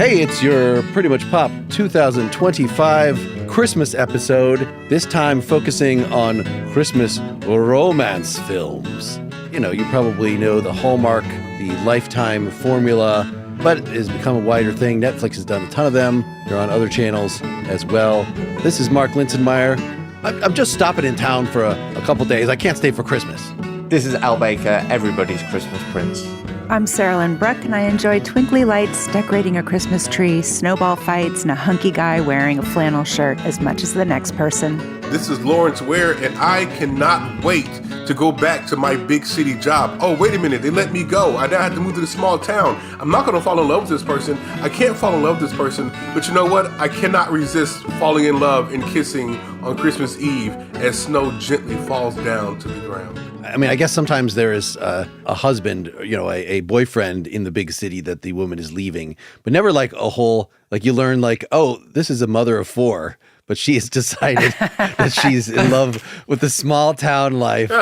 Hey, it's your Pretty Much Pop 2025 Christmas episode, this time focusing on Christmas romance films. You know, you probably know the Hallmark, the Lifetime formula, but it has become a wider thing. Netflix has done a ton of them. They're on other channels as well. This is Mark Linsenmeyer. I'm just stopping in town for a couple days. I can't stay for Christmas. This is Al Baker, everybody's Christmas prince. I'm Sarahlyn Bruck, and I enjoy twinkly lights, decorating a Christmas tree, snowball fights, and a hunky guy wearing a flannel shirt as much as the next person. This is Lawrence Ware, and I cannot wait to go back to my big city job. Oh, wait a minute, they let me go. I now have to move to the small town. I'm not going to fall in love with this person. I can't fall in love with this person. But you know what? I cannot resist falling in love and kissing on Christmas Eve as snow gently falls down to the ground. I mean, I guess sometimes there is a husband, you know, a boyfriend in the big city that the woman is leaving, but never like a whole, like you learn like, oh, this is a mother of four, but she has decided that she's in love with the small town life.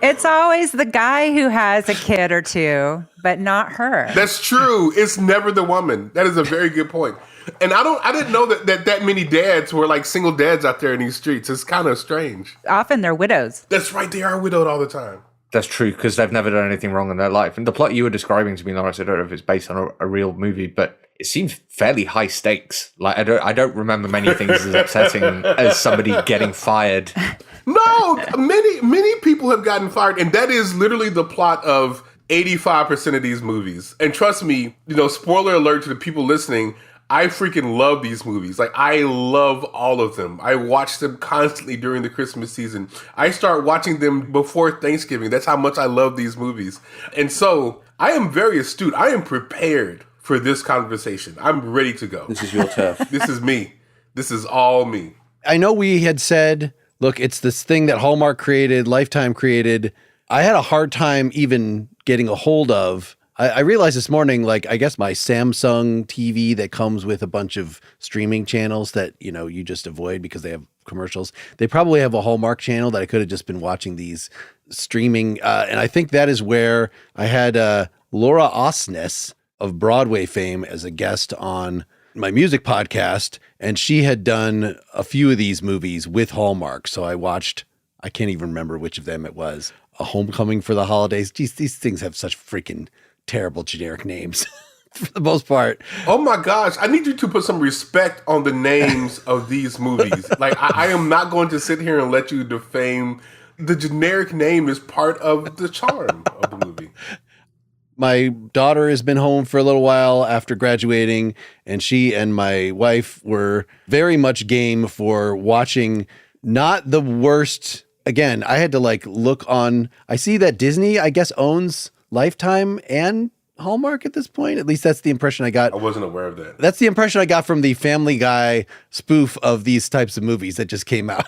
It's always the guy who has a kid or two, but not her. That's true. It's never the woman. That is a very good point. And I didn't know that many dads were like single dads out there in these streets. It's kind of strange. Often they're widows. That's right. They are widowed all the time. That's true, because they've never done anything wrong in their life. And the plot you were describing to me, Lawrence, I don't know if it's based on a real movie, but it seems fairly high stakes. Like I don't remember many things as upsetting as somebody getting fired. No, many people have gotten fired, and that is literally the plot of 85% of these movies. And trust me, you know, spoiler alert to the people listening, I freaking love these movies. Like, I love all of them. I watch them constantly during the Christmas season. I start watching them before Thanksgiving. That's how much I love these movies. And so I am very astute. I am prepared for this conversation. I'm ready to go. This is your turf. This is me. This is all me. I know we had said, look, it's this thing that Hallmark created, Lifetime created. I had a hard time even getting a hold of. I realized this morning, like, I guess my Samsung TV that comes with a bunch of streaming channels that, you know, you just avoid because they have commercials. They probably have a Hallmark channel that I could have just been watching these streaming. And I think that is where I had Laura Osnes of Broadway fame as a guest on my music podcast. And she had done a few of these movies with Hallmark. So I watched, I can't even remember which of them it was. A Homecoming for the Holidays. Geez, these things have such freaking terrible generic names for the most part. Oh my gosh. I need you to put some respect on the names of these movies. Like, I am not going to sit here and let you defame. The generic name is part of the charm of the movie. My daughter has been home for a little while after graduating, and she and my wife were very much game for watching not the worst. Again, I had to like look on. I see that Disney, I guess, owns Lifetime and Hallmark at this point. At least that's the impression I got. I wasn't aware of that. That's the impression I got from the Family Guy spoof of these types of movies that just came out.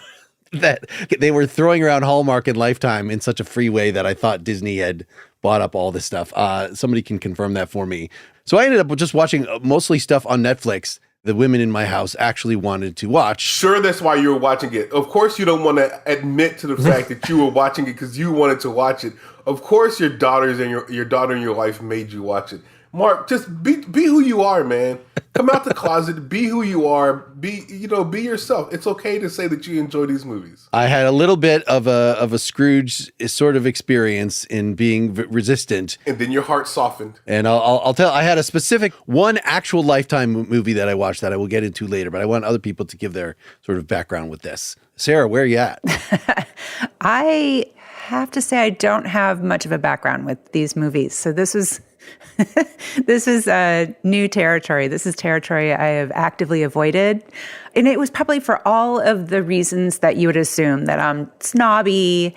That they were throwing around Hallmark and Lifetime in such a free way that I thought Disney had bought up all this stuff. Somebody can confirm that for me. So I ended up just watching mostly stuff on Netflix the women in my house actually wanted to watch. Sure, that's why you were watching it. Of course you don't want to admit to the fact that you were watching it because you wanted to watch it. Of course your daughters and your daughter and your wife made you watch it. Mark, just be who you are, man. Come out the closet, be who you are, be yourself. It's okay to say that you enjoy these movies. I had a little bit of a Scrooge sort of experience in being resistant. And then your heart softened. And I'll tell, I had a specific one actual Lifetime movie that I watched that I will get into later, but I want other people to give their sort of background with this. Sarah, where are you at? I have to say I don't have much of a background with these movies. So this is new territory. This is territory I have actively avoided. And it was probably for all of the reasons that you would assume, that I'm snobby.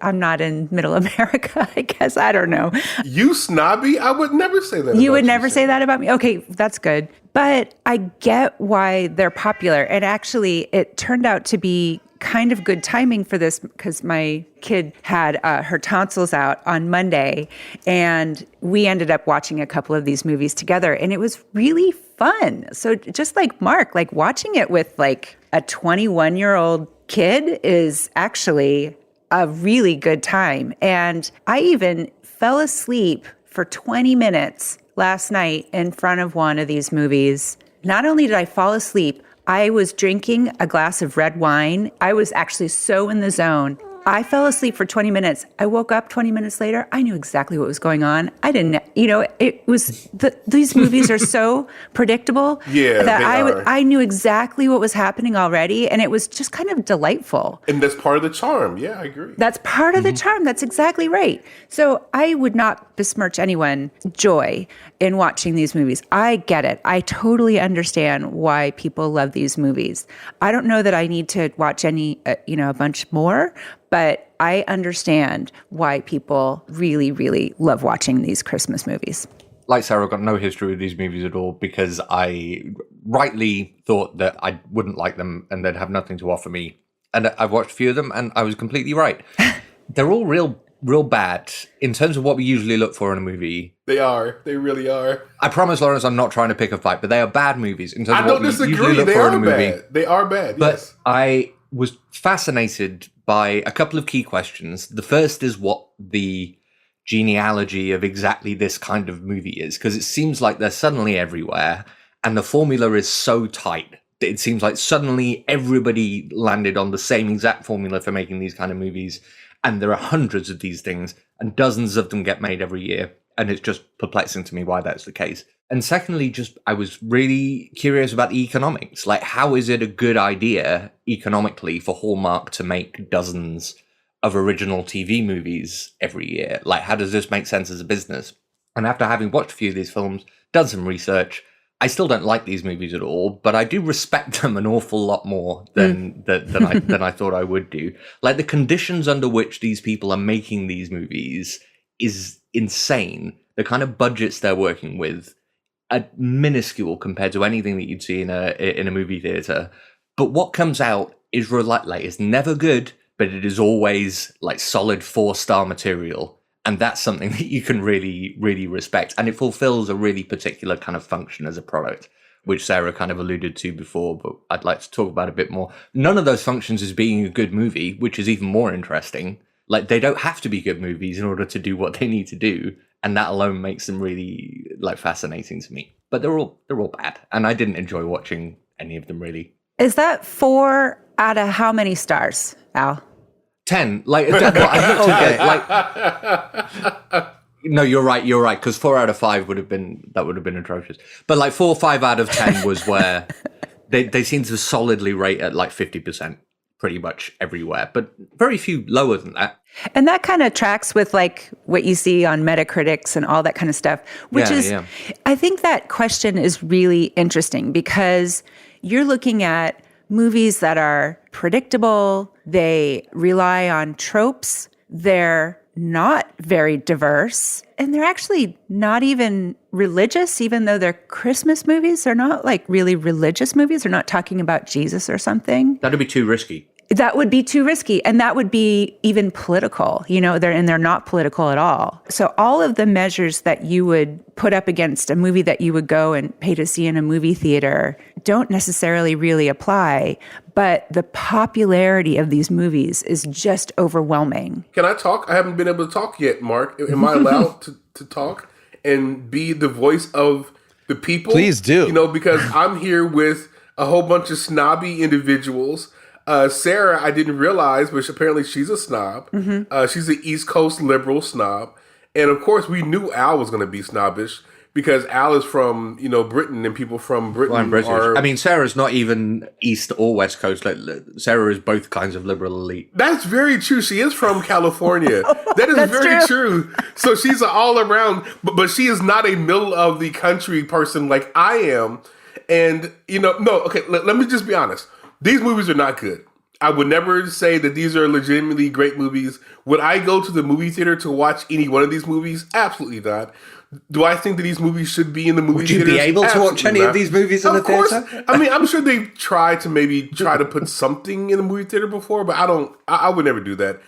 I'm not in middle America, I guess. I don't know. You snobby? I would never say that. You would never say that about me? Okay, that's good. But I get why they're popular. And actually, it turned out to be kind of good timing for this because my kid had her tonsils out on Monday, and we ended up watching a couple of these movies together, and it was really fun. So just like Mark, like watching it with like a 21-year-old kid is actually a really good time. And I even fell asleep for 20 minutes last night in front of one of these movies. Not only did I fall asleep, I was drinking a glass of red wine. I was actually so in the zone. I fell asleep for 20 minutes. I woke up 20 minutes later. I knew exactly what was going on. I didn't, it was, these movies are so predictable that I knew exactly what was happening already. And it was just kind of delightful. And that's part of the charm. Yeah, I agree. That's part of the charm. That's exactly right. So I would not besmirch anyone's joy in watching these movies. I get it. I totally understand why people love these movies. I don't know that I need to watch a bunch more, but I understand why people really, really love watching these Christmas movies. Like Sarah, I've got no history with these movies at all because I rightly thought that I wouldn't like them and they'd have nothing to offer me. And I've watched a few of them and I was completely right. They're all real bad in terms of what we usually look for in a movie. They are. They really are. I promise, Lawrence, I'm not trying to pick a fight, but they are bad movies in terms of what we usually look they for in a are movie. bad. They are bad, But yes. I was fascinated by a couple of key questions. The first is what the genealogy of exactly this kind of movie is, because it seems like they're suddenly everywhere, and the formula is so tight. It seems like suddenly everybody landed on the same exact formula for making these kind of movies, and there are hundreds of these things, and dozens of them get made every year, and it's just perplexing to me why that's the case. And secondly, I was really curious about the economics. Like, how is it a good idea economically for Hallmark to make dozens of original TV movies every year? Like, how does this make sense as a business? And after having watched a few of these films, done some research, I still don't like these movies at all, but I do respect them an awful lot more than I thought I would do. Like, the conditions under which these people are making these movies is insane. The kind of budgets they're working with are minuscule compared to anything that you'd see in a movie theater. But what comes out is it's never good, but it is always like solid 4-star material. And that's something that you can really, really respect. And it fulfills a really particular kind of function as a product, which Sarah kind of alluded to before, but I'd like to talk about a bit more. None of those functions is being a good movie, which is even more interesting. Like, they don't have to be good movies in order to do what they need to do. And that alone makes them really fascinating to me. But they're all bad. And I didn't enjoy watching any of them really. Is that 4 out of how many stars, Al? 10. I looked at it, no, you're right. Because 4 out of 5 would have been atrocious. But 4 or 5 out of 10 was where they seem to solidly rate at 50%. Pretty much everywhere, but very few lower than that. And that kind of tracks with what you see on Metacritics and all that kind of stuff, which I think that question is really interesting because you're looking at movies that are predictable. They rely on tropes. They're not very diverse, and they're actually not even religious, even though they're Christmas movies. They're not really religious movies. They're not talking about Jesus or something. That'd be too risky. That would be too risky. And that would be even political, they're not political at all. So all of the measures that you would put up against a movie that you would go and pay to see in a movie theater don't necessarily really apply. But the popularity of these movies is just overwhelming. Can I talk? I haven't been able to talk yet, Mark. Am I allowed to talk and be the voice of the people? Please do. Because I'm here with a whole bunch of snobby individuals. Sarah, I didn't realize, but apparently she's a snob. Mm-hmm. She's an East Coast liberal snob. And of course, we knew Al was going to be snobbish because Al is from, Britain, and people from Britain are... I mean, Sarah's not even East or West Coast. Sarah is both kinds of liberal elite. That's very true. She is from California. That is very true. So she's an all-around, but she is not a middle-of-the-country person like I am. And, let me just be honest. These movies are not good. I would never say that these are legitimately great movies. Would I go to the movie theater to watch any one of these movies? Absolutely not. Do I think that these movies should be in the movie theater? Would you be able to watch any of these movies in the theater? I mean, I'm sure they've tried to put something in the movie theater before, but I would never do that.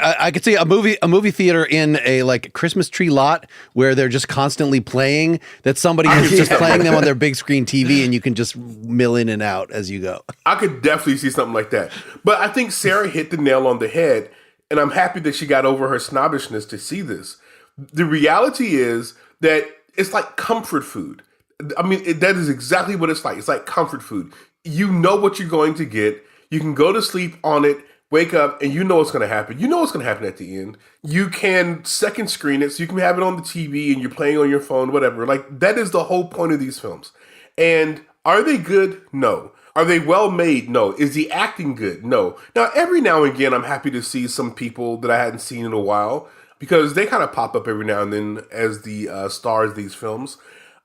I could see a movie theater in a Christmas tree lot where they're just constantly playing, that somebody is just playing them on their big screen TV and you can just mill in and out as you go. I could definitely see something like that. But I think Sarah hit the nail on the head, and I'm happy that she got over her snobbishness to see this. The reality is that it's like comfort food. I mean, that is exactly what it's like. It's like comfort food. You know what you're going to get. You can go to sleep on it, wake up, and you know what's going to happen. You know what's going to happen at the end. You can second screen it, so you can have it on the TV and you're playing on your phone, whatever. Like, that is the whole point of these films. And are they good? No. Are they well made? No. Is the acting good? No. Now, every now and again, I'm happy to see some people that I hadn't seen in a while because they kind of pop up every now and then as the stars of these films.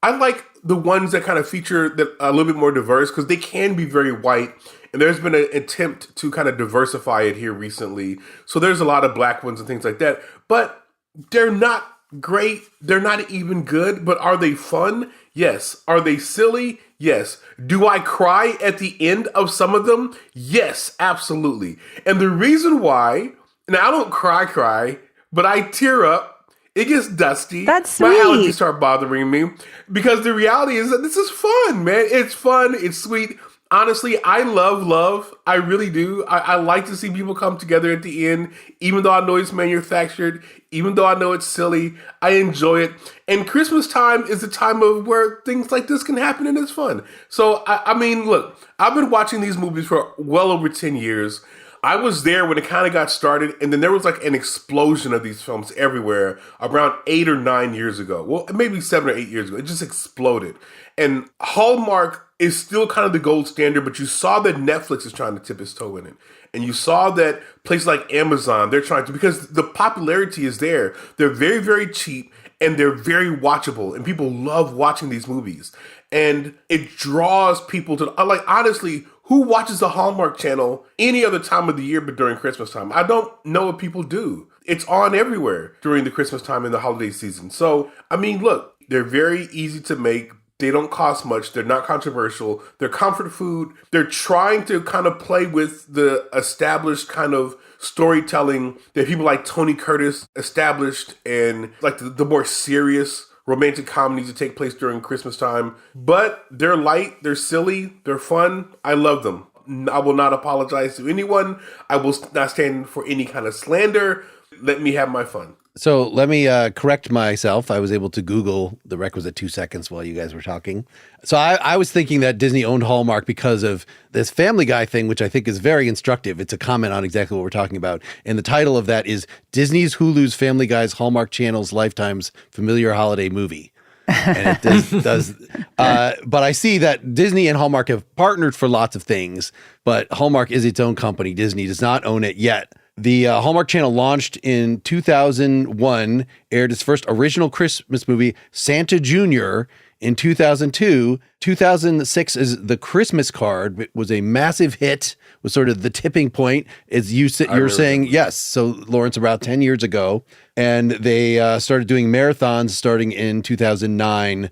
I like the ones that kind of feature that a little bit more diverse because they can be very white. And there's been an attempt to kind of diversify it here recently. So there's a lot of black ones and things like that. But they're not great. They're not even good. But are they fun? Yes. Are they silly? Yes. Do I cry at the end of some of them? Yes, absolutely. And the reason why, now I don't cry, but I tear up. It gets dusty. That's My sweet. allergies start bothering me because the reality is that this is fun, man. It's fun. It's sweet. Honestly, I love love. I really do. I like to see people come together at the end, even though I know it's manufactured, even though I know it's silly. I enjoy it. And Christmas time is the time of where things like this can happen and it's fun. So, I mean, look, I've been watching these movies for well over 10 years. I was there when it kind of got started, and then there was like an explosion of these films everywhere around 8 or 9 years ago. Well, maybe 7 or 8 years ago. It just exploded. And Hallmark is still kind of the gold standard, but you saw that Netflix is trying to tip its toe in it. And you saw that places like Amazon, they're trying to, because the popularity is there. They're very, very cheap, and they're very watchable, and people love watching these movies. And it draws people to, like, honestly, who watches the Hallmark Channel any other time of the year but during Christmas time? I don't know what people do. It's on everywhere during the Christmas time and the holiday season. So, I mean, look, they're very easy to make. They don't cost much. They're not controversial. They're comfort food. They're trying to kind of play with the established kind of storytelling that people like Tony Curtis established and like the more serious romantic comedies that take place during Christmas time. But they're light, they're silly, they're fun. I love them. I will not apologize to anyone. I will not stand for any kind of slander. Let me have my fun. So let me correct myself. I was able to Google the requisite 2 seconds while you guys were talking. So I was thinking that Disney owned Hallmark because of this Family Guy thing, which I think is very instructive. It's a comment on exactly what we're talking about. And the title of that is Disney's, Hulu's, Family Guy's, Hallmark Channel's Lifetime's Familiar Holiday Movie. And it does but I see that Disney and Hallmark have partnered for lots of things, but Hallmark is its own company. Disney does not own it yet. The Hallmark Channel launched in 2001, aired its first original Christmas movie, Santa Jr., in 2002. 2006 is The Christmas Card. It was a massive hit, was sort of the tipping point, as you're saying. Yes. So Lawrence, about 10 years ago. And they started doing marathons starting in 2009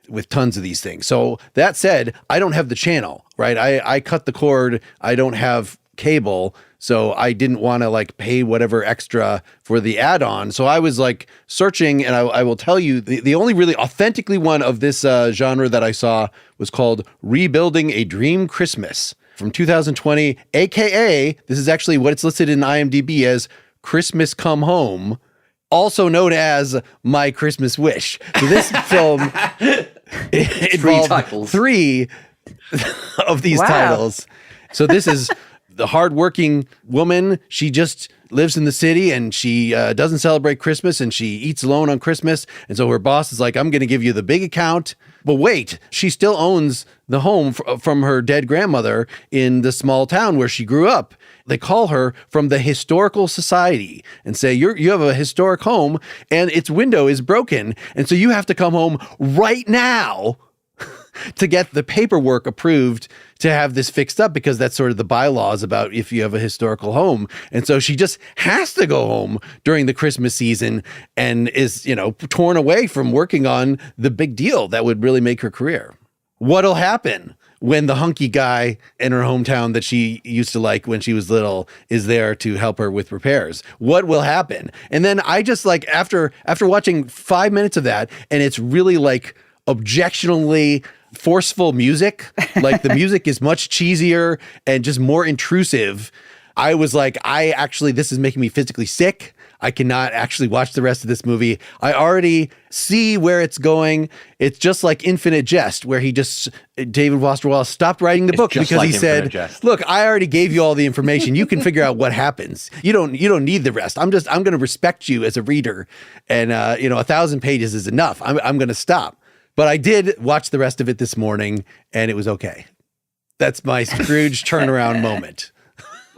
with tons of these things. So that said, I don't have the channel, right? I cut the cord. I don't have cable. So I didn't want to like pay whatever extra for the add-on. So I was like searching, and I will tell you the only really authentically one of this genre that I saw was called Rebuilding a Dream Christmas from 2020, AKA, this is actually what it's listed in IMDb as Christmas Come Home, also known as My Christmas Wish. So this film involved three of these titles. So this is the hardworking woman. She just lives in the city and she doesn't celebrate Christmas and she eats alone on Christmas. And so her boss is like, I'm going to give you the big account. But wait, she still owns the home from her dead grandmother in the small town where she grew up. They call her from the historical society and say, you have a historic home and its window is broken. And so you have to come home right now to get the paperwork approved to have this fixed up, because that's sort of the bylaws about if you have a historical home. And so she just has to go home during the Christmas season and is, torn away from working on the big deal that would really make her career. What'll happen when the hunky guy in her hometown that she used to like when she was little is there to help her with repairs? What will happen? And then I just like, after watching 5 minutes of that, and it's really like objectionably forceful music, like the music is much cheesier and just more intrusive. I was like, this is making me physically sick. I cannot actually watch the rest of this movie. I already see where it's going. It's just like Infinite Jest, where David Foster Wallace stopped writing the book because like he said, look, I already gave you all the information. You can figure out what happens. You don't need the rest. I'm going to respect you as a reader. And, 1,000 pages is enough. I'm going to stop. But I did watch the rest of it this morning and it was okay. That's my Scrooge turnaround moment.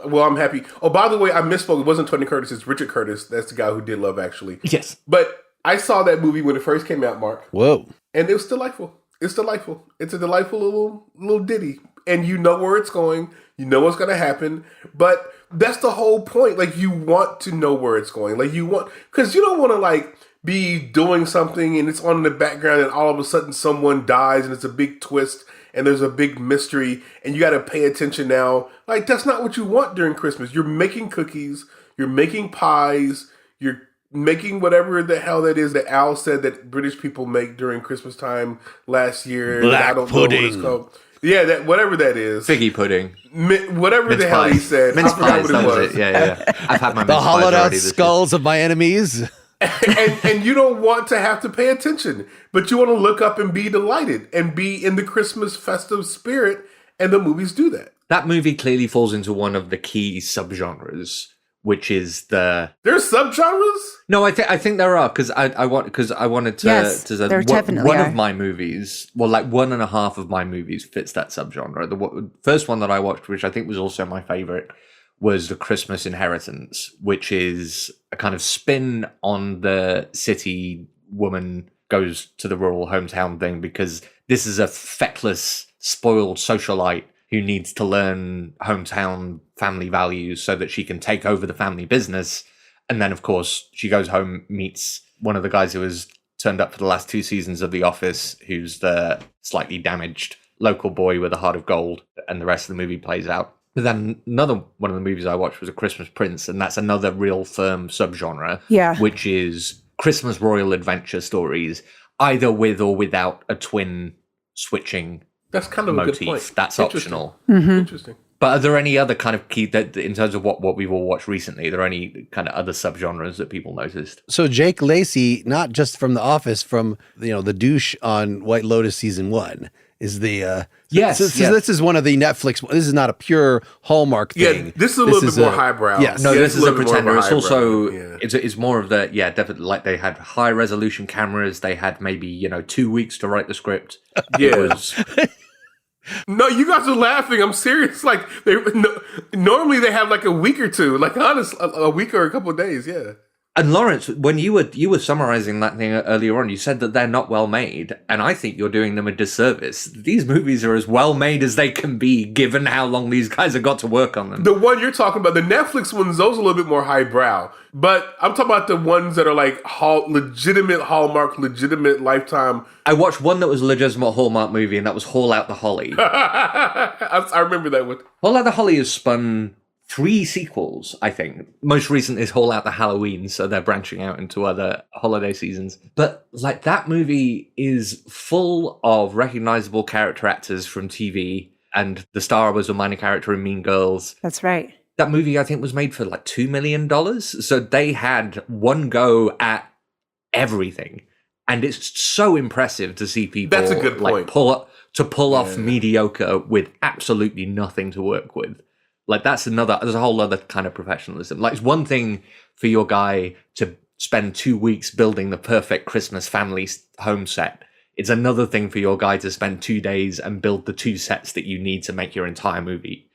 Well, I'm happy. Oh, by the way, I misspoke. It wasn't Tony Curtis. It's Richard Curtis. That's the guy who did Love Actually. Yes. But I saw that movie when it first came out, Mark. Whoa. And it was delightful. It's delightful. It's a delightful little ditty. And you know where it's going. You know what's going to happen. But that's the whole point. Like, you want to know where it's going. Like, because you don't want to, like, be doing something and it's on in the background and all of a sudden someone dies and it's a big twist and there's a big mystery and you got to pay attention now. Like, that's not what you want during Christmas. You're making cookies, you're making pies, you're making whatever the hell that is that Al said that British people make during Christmas time last year. Black I don't pudding. know what it's called. Yeah, that whatever that is. Figgy pudding. Whatever Mince the hell pies. he said. Mince I forgot pies, what that it was was. it. Yeah. I've had my The mince pies hollowed out already this skulls of my enemies. and you don't want to have to pay attention, but you want to look up and be delighted and be in the Christmas festive spirit, and the movies do that. That movie clearly falls into one of the key subgenres, which is the... There's subgenres? No, I think there are, because I wanted to... Yes, there definitely one are. of my movies, well, like 1.5 of my movies fits that subgenre. The first one that I watched, which I think was also my favorite, was The Christmas Inheritance, which is a kind of spin on the city woman goes to the rural hometown thing, because this is a feckless, spoiled socialite who needs to learn hometown family values so that she can take over the family business. And then, of course, she goes home, meets one of the guys who has turned up for the last 2 seasons of The Office, who's the slightly damaged local boy with a heart of gold, and the rest of the movie plays out. But then another one of the movies I watched was A Christmas Prince, and that's another real firm subgenre, which is Christmas royal adventure stories, either with or without a twin switching That's kind of motif. a good point. That's optional. Interesting. But are there any other kind of key, that in terms of what we've all watched recently, are there any kind of other subgenres that people noticed? So Jake Lacey, not just from The Office, from the douche on White Lotus season 1, is the Yes, So this is one of the Netflix. This is not a pure Hallmark thing. Yeah, this is a little bit more highbrow. Yes. No, Yeah, this is a little bit more pretender. It's highbrow. also Yeah. it's more of the definitely, like, they had high resolution cameras. They had maybe 2 weeks to write the script. Yeah. It was, No, you guys are laughing. I'm serious. Like, normally they have like a week or two. Like, honest, a week or a couple of days. Yeah. and Lawrence, when you were summarizing that thing earlier on, you said that they're not well made, and I think you're doing them a disservice. These movies are as well made as they can be, given how long these guys have got to work on them. The one you're talking about, the Netflix ones, those are a little bit more highbrow. But I'm talking about the ones that are like legitimate Hallmark, legitimate Lifetime. I watched one that was a legitimate Hallmark movie, and that was Haul Out the Holly. I remember that one. Haul Out the Holly has spun 3 sequels, I think. Most recent is Haul Out the Halloween, so they're branching out into other holiday seasons. But, like, that movie is full of recognizable character actors from TV, and the star was a minor character in Mean Girls. That's right. That movie, I think, was made for like $2 million. So they had one go at everything. And it's so impressive to see people That's a good point. pull off mediocre with absolutely nothing to work with. Like, there's a whole other kind of professionalism. Like, it's one thing for your guy to spend 2 weeks building the perfect Christmas family home set. It's another thing for your guy to spend 2 days and build the 2 sets that you need to make your entire movie.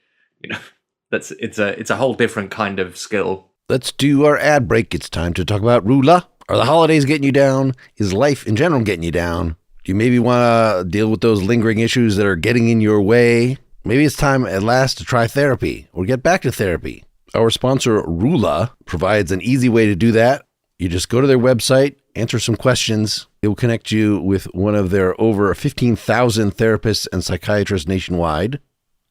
It's a whole different kind of skill. Let's do our ad break. It's time to talk about Rula. Are the holidays getting you down? Is life in general getting you down? Do you maybe want to deal with those lingering issues that are getting in your way? Maybe it's time at last to try therapy or get back to therapy. Our sponsor, Rula, provides an easy way to do that. You just go to their website, answer some questions. It will connect you with one of their over 15,000 therapists and psychiatrists nationwide.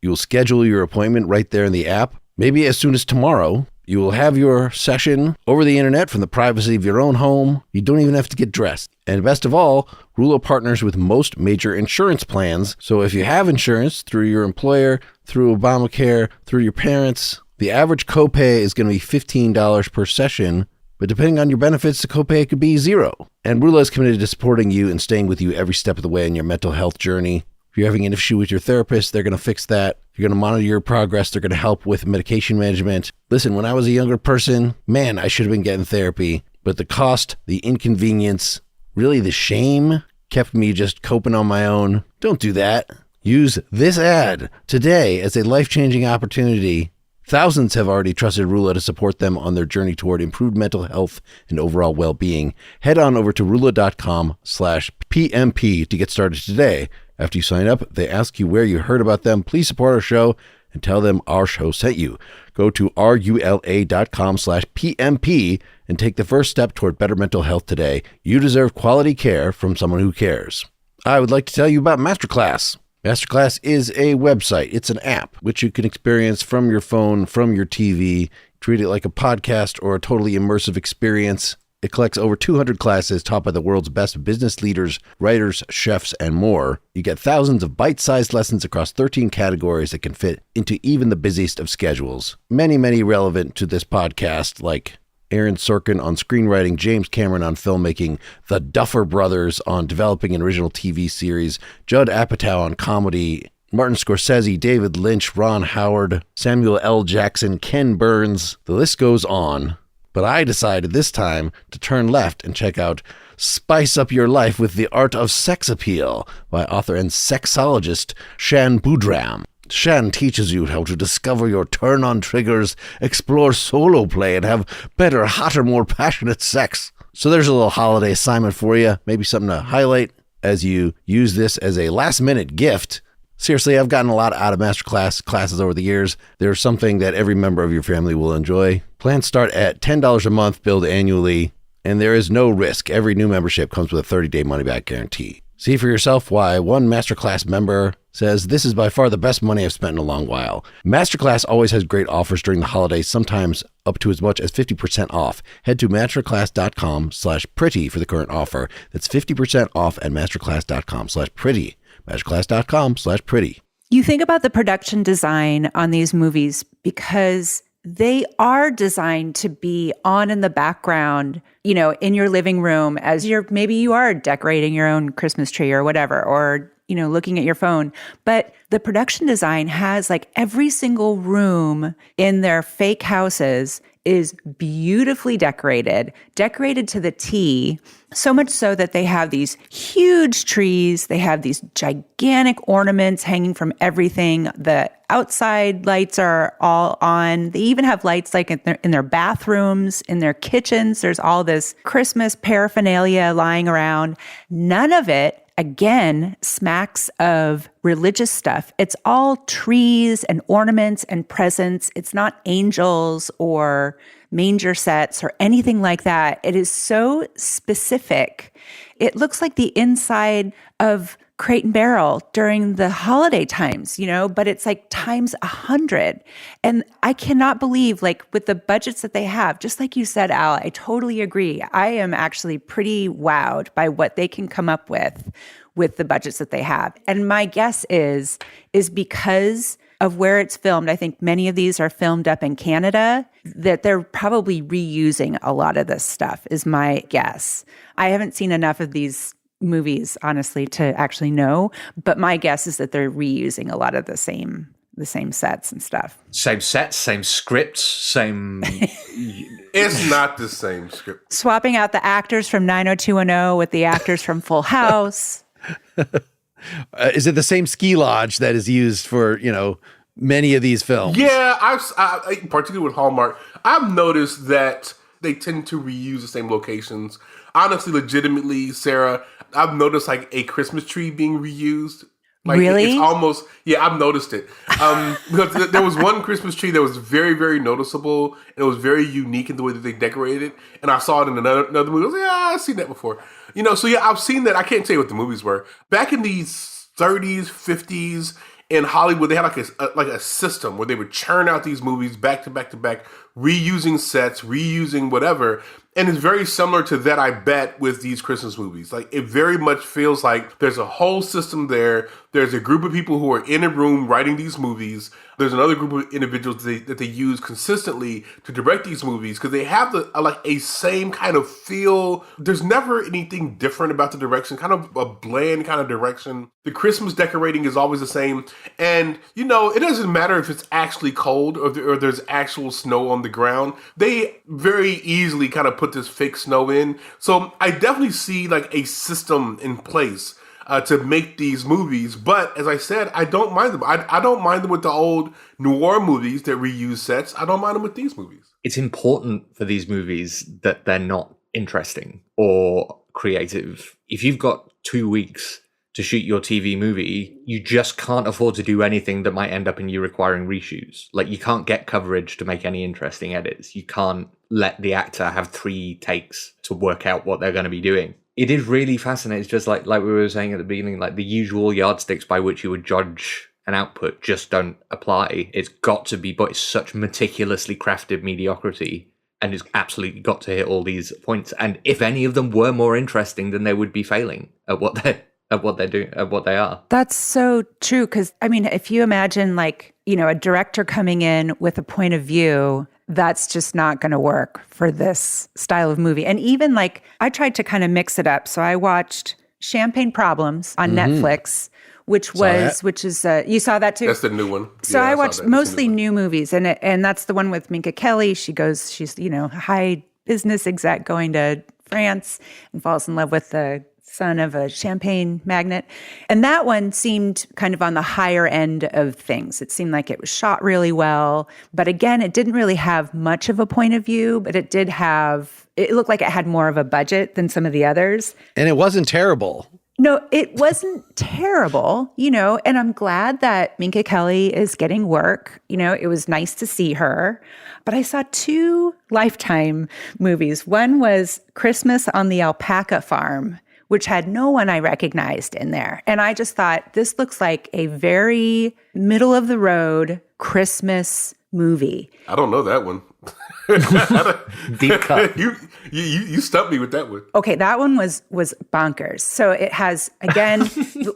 You will schedule your appointment right there in the app. Maybe as soon as tomorrow. You will have your session over the internet from the privacy of your own home. You don't even have to get dressed. And best of all, Rula partners with most major insurance plans. So if you have insurance through your employer, through Obamacare, through your parents, the average copay is going to be $15 per session. But depending on your benefits, the copay could be $0. And Rula is committed to supporting you and staying with you every step of the way in your mental health journey. If you're having an issue with your therapist, they're going to fix that. If you're going to monitor your progress, they're going to help with medication management. Listen, when I was a younger person, man, I should have been getting therapy. But the cost, the inconvenience, really the shame kept me just coping on my own. Don't do that. Use this ad today as a life-changing opportunity. Thousands have already trusted Rula to support them on their journey toward improved mental health and overall well-being. Head on over to rula.com/PMP to get started today. After you sign up, they ask you where you heard about them. Please support our show and tell them our show sent you. Go to rula.com/PMP and take the first step toward better mental health today. You deserve quality care from someone who cares. I would like to tell you about Masterclass. Masterclass is a website. It's an app which you can experience from your phone, from your TV. Treat it like a podcast or a totally immersive experience. It collects over 200 classes taught by the world's best business leaders, writers, chefs, and more. You get thousands of bite-sized lessons across 13 categories that can fit into even the busiest of schedules. Many relevant to this podcast, like Aaron Sorkin on screenwriting, James Cameron on filmmaking, the Duffer Brothers on developing an original TV series, Judd Apatow on comedy, Martin Scorsese, David Lynch, Ron Howard, Samuel L. Jackson, Ken Burns. The list goes on. But I decided this time to turn left and check out Spice Up Your Life with the Art of Sex Appeal by author and sexologist Shan Boodram. Shan teaches you how to discover your turn-on triggers, explore solo play, and have better, hotter, more passionate sex. So there's a little holiday assignment for you, maybe something to highlight as you use this as a last-minute gift. Seriously, I've gotten a lot out of Masterclass classes over the years. They're something that every member of your family will enjoy. Plans start at $10 a month, billed annually, and there is no risk. Every new membership comes with a 30-day money-back guarantee. See for yourself why one Masterclass member says, "This is by far the best money I've spent in a long while." Masterclass always has great offers during the holidays, sometimes up to as much as 50% off. Head to masterclass.com/pretty for the current offer. That's 50% off at masterclass.com/pretty. Masterclass.com/pretty. You think about the production design on these movies because they are designed to be on in the background, you know, in your living room as maybe you are decorating your own Christmas tree or whatever, or, you know, looking at your phone. But the production design has like every single room in their fake houses is beautifully decorated to the T, so much so that they have these huge trees. They have these gigantic ornaments hanging from everything. The outside lights are all on. They even have lights like in their bathrooms, in their kitchens. There's all this Christmas paraphernalia lying around. None of it, again, smacks of religious stuff. It's all trees and ornaments and presents. It's not angels or manger sets or anything like that. It is so specific. It looks like the inside of Crate and Barrel during the holiday times, you know, but it's like times 100. And I cannot believe, like, with the budgets that they have, just like you said, Al, I totally agree. I am actually pretty wowed by what they can come up with the budgets that they have. And my guess is because of where it's filmed, I think many of these are filmed up in Canada, that they're probably reusing a lot of this stuff, is my guess. I haven't seen enough of these movies, honestly, to actually know, but my guess is that they're reusing a lot of the same sets and stuff. Same sets, same scripts, same... It's not the same script. Swapping out the actors from 90210 with the actors from Full House. Is it the same ski lodge that is used for, you know, many of these films? Yeah, I particularly with Hallmark, I've noticed that they tend to reuse the same locations. Honestly, legitimately, Sarah, I've noticed like a Christmas tree being reused. Like, really? It's almost, yeah, I've noticed it. Because there was one Christmas tree that was very, very noticeable, and it was very unique in the way that they decorated it. And I saw it in another movie. I was like, yeah, I've seen that before. You know, so yeah, I've seen that. I can't tell you what the movies were. Back in the 30s, 50s, in Hollywood, they had like a system where they would churn out these movies back to back to back, reusing sets, reusing whatever. And it's very similar to that, I bet, with these Christmas movies. Like, it very much feels like there's a whole system there. There's a group of people who are in a room writing these movies. There's another group of individuals that they use consistently to direct these movies because they have a same kind of feel. There's never anything different about the direction, kind of a bland kind of direction. The Christmas decorating is always the same. And, you know, it doesn't matter if it's actually cold or there's actual snow on the ground. They very easily kind of put this fake snow in. So I definitely see like a system in place to make these movies. But as I said, I don't mind them. I don't mind them with the old noir movies that reuse sets. I don't mind them with these movies. It's important for these movies that they're not interesting or creative. If you've got 2 weeks to shoot your TV movie, you just can't afford to do anything that might end up in you requiring reshoots. Like, you can't get coverage to make any interesting edits. You can't let the actor have 3 takes to work out what they're going to be doing. It is really fascinating. It's just like we were saying at the beginning, like the usual yardsticks by which you would judge an output just don't apply. It's got to be, but it's such meticulously crafted mediocrity, and it's absolutely got to hit all these points. And if any of them were more interesting, then they would be failing at what they're doing, at what they are. That's so true. Because, I mean, if you imagine like, you know, a director coming in with a point of view, that's just not going to work for this style of movie. And even like, I tried to kind of mix it up. So I watched Champagne Problems on Netflix, which is, you saw that too? That's the new one. So I watched mostly new movies. And that's the one with Minka Kelly. She's, you know, high business exec going to France and falls in love with the son of a champagne magnate. And that one seemed kind of on the higher end of things. It seemed like it was shot really well. But again, it didn't really have much of a point of view, but it looked like it had more of a budget than some of the others. And it wasn't terrible. No, it wasn't terrible, you know, and I'm glad that Minka Kelly is getting work. You know, it was nice to see her. But I saw 2 Lifetime movies. One was Christmas on the Alpaca Farm, which had no one I recognized in there. And I just thought, this looks like a very middle-of-the-road Christmas movie. I don't know that one. Deep cut. You stumped me with that one. Okay, that one was bonkers. So it has, again,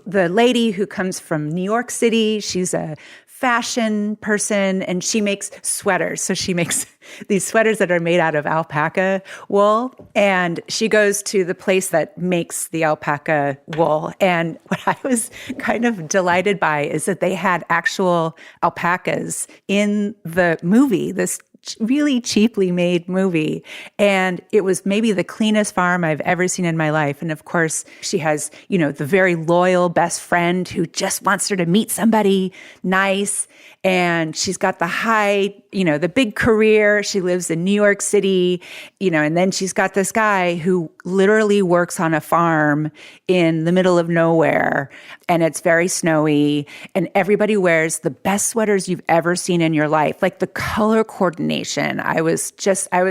the lady who comes from New York City. She's a fashion person, and she makes sweaters. So she makes these sweaters that are made out of alpaca wool. And she goes to the place that makes the alpaca wool. And what I was kind of delighted by is that they had actual alpacas in the movie, this really cheaply made movie. And it was maybe the cleanest farm I've ever seen in my life. And of course, she has, you know, the very loyal best friend who just wants her to meet somebody nice. And she's got the high, you know, the big career. She lives in New York City, you know, and then she's got this guy who literally works on a farm in the middle of nowhere. And it's very snowy. And everybody wears the best sweaters you've ever seen in your life. Like the color coordination. I was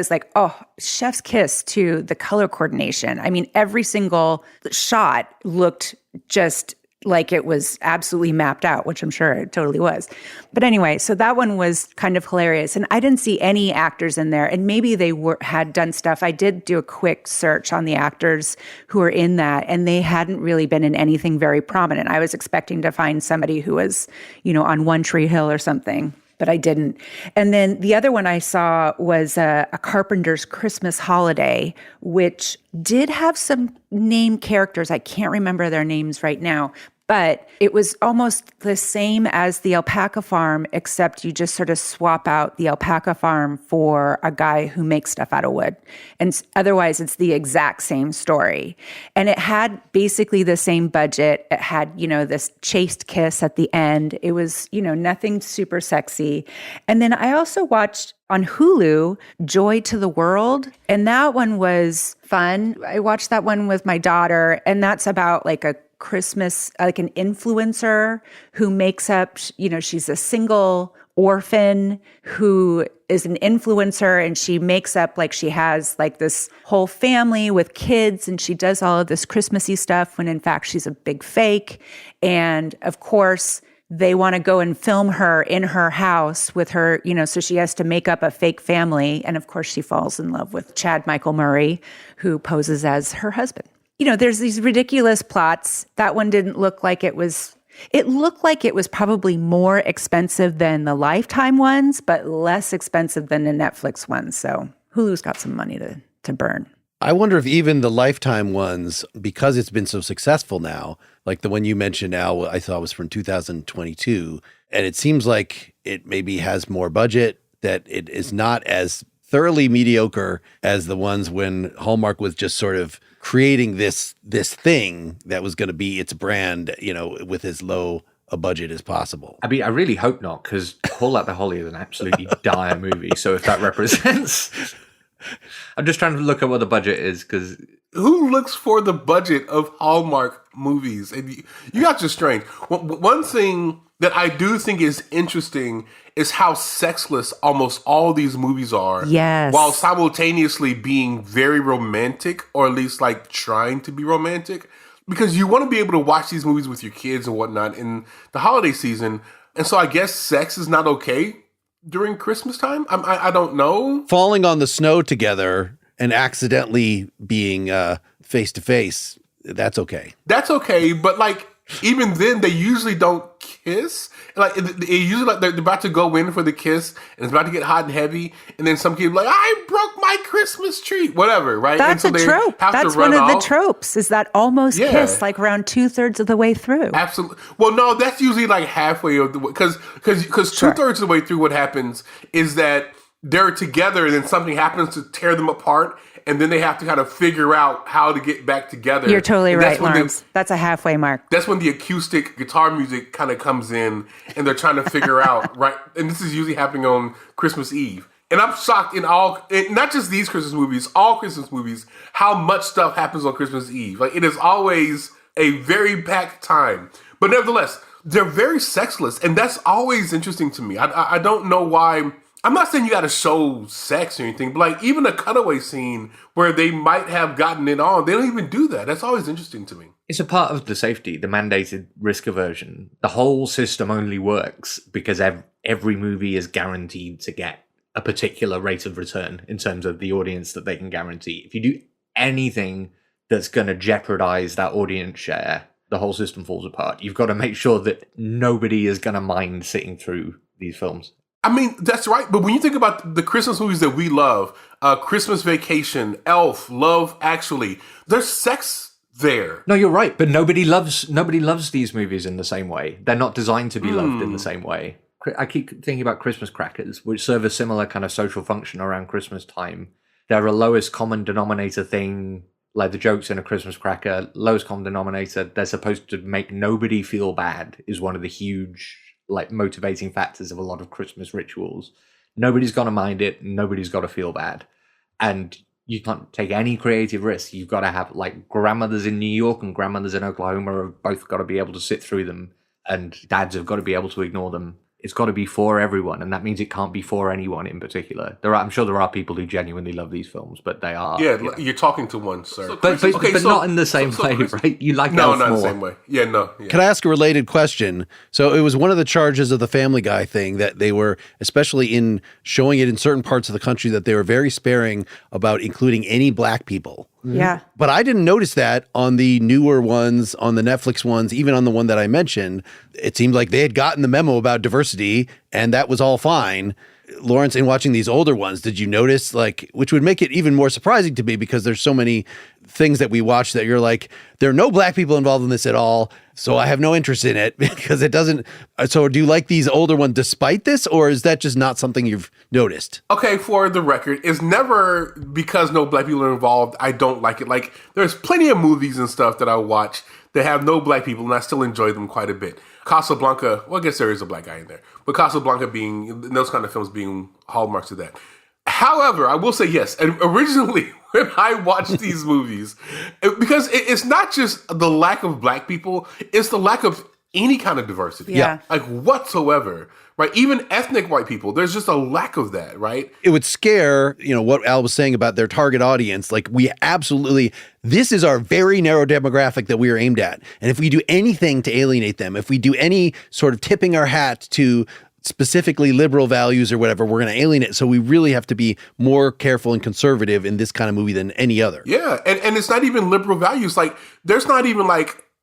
like, oh, chef's kiss to the color coordination. I mean, every single shot looked just like it was absolutely mapped out, which I'm sure it totally was. But anyway, so that one was kind of hilarious. And I didn't see any actors in there. And maybe they had done stuff. I did do a quick search on the actors who were in that, and they hadn't really been in anything very prominent. I was expecting to find somebody who was, you know, on One Tree Hill or something, but I didn't. And then the other one I saw was a Carpenter's Christmas Holiday, which did have some named characters. I can't remember their names right now, but it was almost the same as the alpaca farm, except you just sort of swap out the alpaca farm for a guy who makes stuff out of wood. And otherwise, it's the exact same story. And it had basically the same budget. It had, you know, this chaste kiss at the end. It was, you know, nothing super sexy. And then I also watched on Hulu, Joy to the World. And that one was fun. I watched that one with my daughter, and that's about like a Christmas, like an influencer who makes up, you know, she's a single orphan who is an influencer, and she makes up like she has like this whole family with kids, and she does all of this Christmassy stuff when in fact she's a big fake. And of course, they want to go and film her in her house with her, you know, so she has to make up a fake family. And of course, she falls in love with Chad Michael Murray, who poses as her husband. You know, there's these ridiculous plots. That one didn't look like it was It looked like it was probably more expensive than the Lifetime ones, but less expensive than the Netflix ones. So Hulu's got some money to burn. I wonder if even the Lifetime ones, because it's been so successful now, like the one you mentioned, Al, I thought was from 2022, and it seems like it maybe has more budget, that it is not as thoroughly mediocre as the ones when Hallmark was just sort of creating this thing that was going to be its brand, with as low a budget as possible. I mean, I really hope not, because Call Out the Holly is an absolutely dire movie. So if that represents... I'm just trying to look at what the budget is, because... Who looks for the budget of Hallmark movies? And you got your strange. One thing that I do think is interesting is how sexless almost all these movies are. Yes. While simultaneously being very romantic, or at least like trying to be romantic. Because you want to be able to watch these movies with your kids and whatnot in the holiday season. And so I guess sex is not okay during Christmas time? I don't know. Falling on the snow together and accidentally being face to face, that's okay. That's okay, but like even then, they usually don't kiss. Like it usually, like they're about to go in for the kiss, and it's about to get hot and heavy, and then some kid like, "I broke my Christmas tree," whatever, right? That's and so a trope. That's one of the tropes. Is that almost kiss, like around 2/3 of the way through? Absolutely. Well, no, that's usually like halfway of the way, because 2/3 of the way through, what happens is that they're together, and then something happens to tear them apart. And then they have to kind of figure out how to get back together. You're totally right, Lawrence. That's a halfway mark. That's when the acoustic guitar music kind of comes in, and they're trying to figure out, right? And this is usually happening on Christmas Eve. And I'm shocked not just these Christmas movies, all Christmas movies, how much stuff happens on Christmas Eve. Like, it is always a very packed time. But nevertheless, they're very sexless, and that's always interesting to me. I don't know why. I'm not saying you got to show sex or anything, but like even a cutaway scene where they might have gotten it on, they don't even do that. That's always interesting to me. It's a part of the safety, the mandated risk aversion. The whole system only works because every movie is guaranteed to get a particular rate of return in terms of the audience that they can guarantee. If you do anything that's going to jeopardize that audience share, the whole system falls apart. You've got to make sure that nobody is going to mind sitting through these films. I mean, that's right. But when you think about the Christmas movies that we love, Christmas Vacation, Elf, Love Actually, there's sex there. No, you're right. But nobody loves these movies in the same way. They're not designed to be loved in the same way. I keep thinking about Christmas crackers, which serve a similar kind of social function around Christmas time. They're a lowest common denominator thing, like the jokes in a Christmas cracker, lowest common denominator. They're supposed to make nobody feel bad is one of the huge motivating factors of a lot of Christmas rituals. Nobody's gonna mind it, nobody's gotta feel bad. And you can't take any creative risks. You've got to have grandmothers in New York and grandmothers in Oklahoma have both got to be able to sit through them, and dads have got to be able to ignore them. It's got to be for everyone, and that means it can't be for anyone in particular. I'm sure there are people who genuinely love these films, but they are... Yeah, you're talking to one, sir. But not in the same way, right? You like No, Elf not in more. the same way. Yeah, no. Yeah. Can I ask a related question? So it was one of the charges of the Family Guy thing that they were, especially in showing it in certain parts of the country, that they were very sparing about including any black people. Yeah. But I didn't notice that on the newer ones, on the Netflix ones, even on the one that I mentioned. It seemed like they had gotten the memo about diversity and that was all fine. Lawrence, in watching these older ones, did you notice, which would make it even more surprising to me because there's so many things that we watch that you're like, there are no black people involved in this at all, so I have no interest in it because it doesn't. So do you like these older ones despite this, or is that just not something you've noticed? Okay, for the record, it's never because no black people are involved, I don't like it. Like, there's plenty of movies and stuff that I watch that have no black people, and I still enjoy them quite a bit. Casablanca, well, I guess there is a black guy in there, but Casablanca being, those kind of films being hallmarks of that. However, I will say yes, and originally when I watched these movies, because it's not just the lack of black people, it's the lack of any kind of diversity. Yeah. Like whatsoever, right? Even ethnic white people, there's just a lack of that, right? It would scare, what Al was saying about their target audience. This is our very narrow demographic that we are aimed at. And if we do anything to alienate them, if we do any sort of tipping our hat to specifically liberal values or whatever, we're going to alienate. So we really have to be more careful and conservative in this kind of movie than any other. Yeah. And it's not even liberal values. Like, there's not even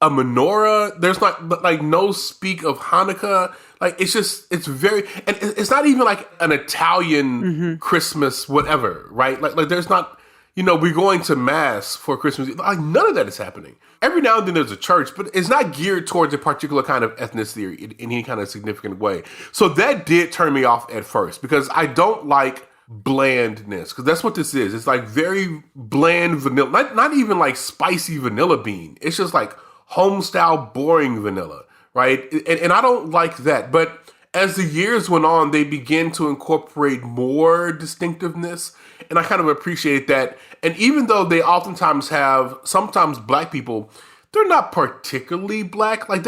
a menorah. There's not like no speak of Hanukkah. Like it's very, and it's not even like an Italian Christmas, whatever, right? Like there's not, we're going to mass for Christmas. Like none of that is happening. Every now and then there's a church, but it's not geared towards a particular kind of ethnicity in any kind of significant way. So that did turn me off at first because I don't like blandness, because that's what this is. It's like very bland vanilla, not even like spicy vanilla bean. It's just like home style boring vanilla, right? And I don't like that. But as the years went on, they began to incorporate more distinctiveness, and I kind of appreciate that. And even though they oftentimes have, sometimes black people, they're not particularly black. Like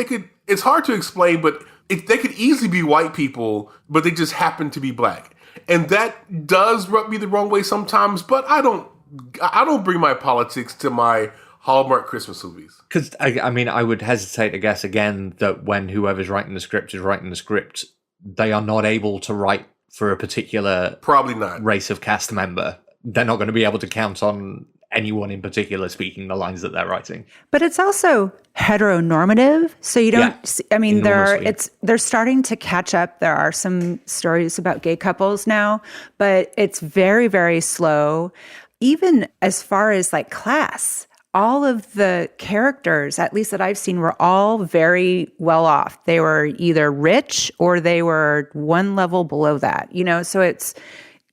it's hard to explain, but they could easily be white people, but they just happen to be black. And that does rub me the wrong way sometimes, but I don't bring my politics to my Hallmark Christmas movies. Because, I mean, I would hesitate to guess again that when whoever's writing the script is writing the script, they are not able to write for a particular probably not race of cast member. They're not going to be able to count on anyone in particular speaking the lines that they're writing. But it's also heteronormative. So you don't, I mean, they're starting to catch up. There are some stories about gay couples now, but it's very, very slow. Even as far as like class, all of the characters, at least that I've seen, were all very well off. They were either rich or they were one level below that, so it's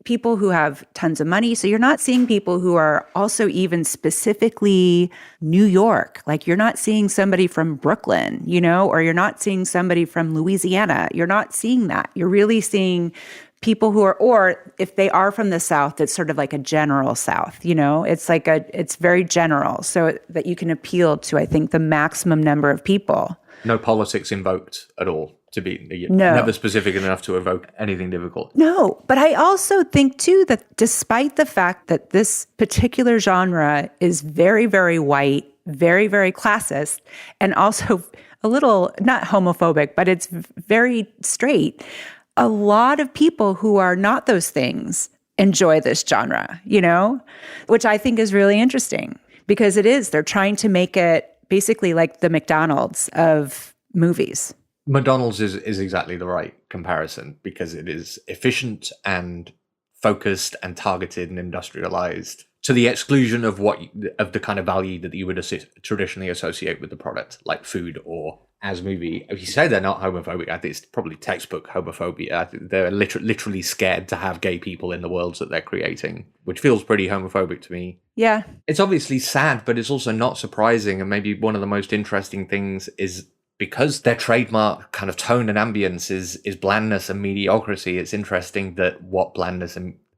people who have tons of money. So you're not seeing people who are also even specifically New York. Like you're not seeing somebody from Brooklyn, or you're not seeing somebody from Louisiana. You're not seeing that. You're really seeing people who are, or if they are from the South, it's sort of like a general South, it's very general so that you can appeal to, I think, the maximum number of people. No politics invoked at all. To be never specific enough to evoke anything difficult. No, but I also think too that despite the fact that this particular genre is very, very white, very, very classist, and also a little not homophobic, but it's very straight, a lot of people who are not those things enjoy this genre, which I think is really interesting because they're trying to make it basically like the McDonald's of movies. McDonald's is exactly the right comparison because it is efficient and focused and targeted and industrialized to the exclusion of the kind of value that you would traditionally associate with the product, like food or as movie. If you say they're not homophobic, I think it's probably textbook homophobia. I think they're literally scared to have gay people in the worlds that they're creating, which feels pretty homophobic to me. Yeah. It's obviously sad, but it's also not surprising. And maybe one of the most interesting things is because their trademark kind of tone and ambience is blandness and mediocrity, it's interesting that